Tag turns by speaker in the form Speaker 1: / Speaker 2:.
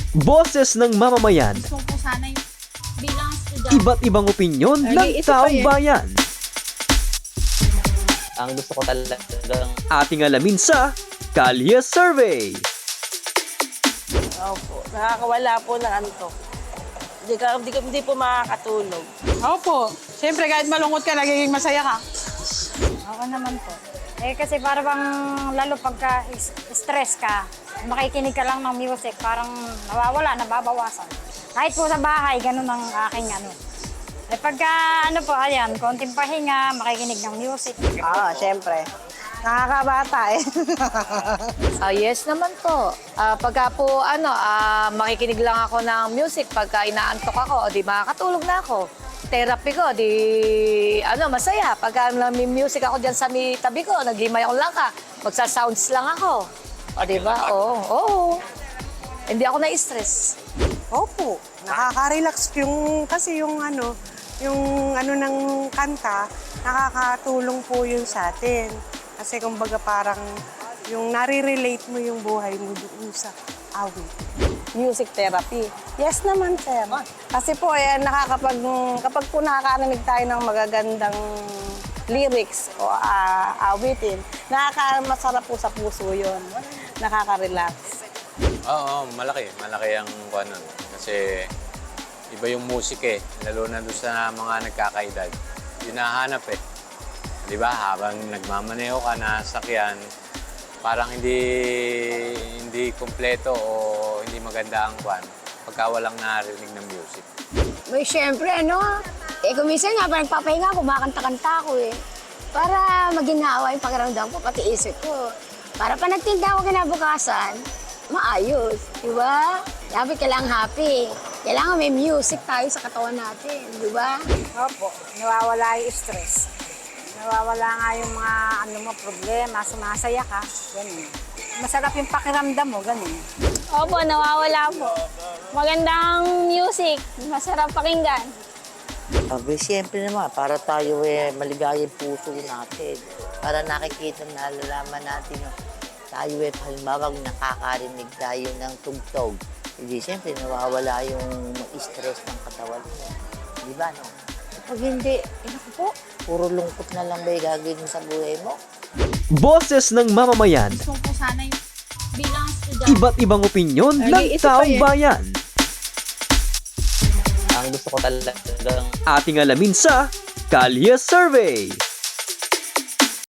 Speaker 1: Boses ng mamamayan,
Speaker 2: Gusto ko sana yung bilang estudyante.
Speaker 1: iba't ibang opinyon ng taong bayan.
Speaker 3: Ang gusto ko talagang
Speaker 1: Ating alamin sa Kalye Survey.
Speaker 4: Opo, nakakawala po ng antok. Hindi po makakatulog.
Speaker 5: Opo. Siyempre, kahit malungkot ka, nagiging masaya ka.
Speaker 6: Oo naman po. Kasi para bang lalo pagka stress ka, makikinig ka lang ng music, parang nawawala, nababawasan. Kahit po sa bahay, ganun ang aking ano. Pagka ano po, ayan, konting pahinga, makikinig ng music.
Speaker 4: Siyempre. Nakakabata eh.
Speaker 7: Yes naman po. Pagka po makikinig lang ako ng music pagka inaantok ako, di makakatulog na ako. Therapy ko, di masaya. Pagka may music ako dyan sa tabi ko, naghimay ako lang ka, magsa-sounds lang ako. O, di ba? Oo. Hindi ako na-stress.
Speaker 8: Opo, nakaka-relax kasi yung ano ng kanta, nakakatulong po yun sa atin. Kasi kumbaga parang yung nare-relate mo yung buhay mo doon sa awit.
Speaker 4: Music therapy. Yes naman, sir. Kasi po, kapag po nakakarinig tayo ng magagandang lyrics o awitin, masarap po sa puso yun. Nakaka-relax.
Speaker 9: Oo, malaki. Malaki ang nun. Kasi iba yung musik eh. Lalo na doon sa mga nagkakaedad. Yun nahanap eh. Di ba? Habang nagmamaneho ka na sakyan, parang hindi kumpleto o hindi maganda ang pagka walang narinig ng music.
Speaker 10: May siyempre, kung minsan nga, parang nagpapahinga, kumakanta-kanta ako eh. Para maginhawa yung pakiramdam ko, pati isip ko. Para pa nagtinda ako kinabukasan, maayos, di ba? Dapat kailangan happy. Kailangan may music tayo sa katawan natin, di ba?
Speaker 6: Opo, nawawala yung stress. Nawawala nga yung mga problema, sumasaya ka, ganun. Masarap yung pakiramdam mo, ganun.
Speaker 10: Opo, nawawala po. Magandang music, masarap pakinggan.
Speaker 11: Siyempre naman, para tayo maligaya yung puso natin. Para nakikita, nalalaman natin tayo halimbawa nakakarinig tayo ng tugtog. Hindi, siyempre nawawala yung stress ng katawan mo. Di ba, no? Pag hindi, naku po, puro lungkot na lang ba yung gagawin sa buhay mo?
Speaker 1: Boses ng mamamayan,
Speaker 2: Gusto ko sana yung bilang estudyante.
Speaker 1: iba't ibang opinyon ng taong bayan.
Speaker 3: ang gusto ko talagang
Speaker 1: Ating alamin sa Kalye Survey.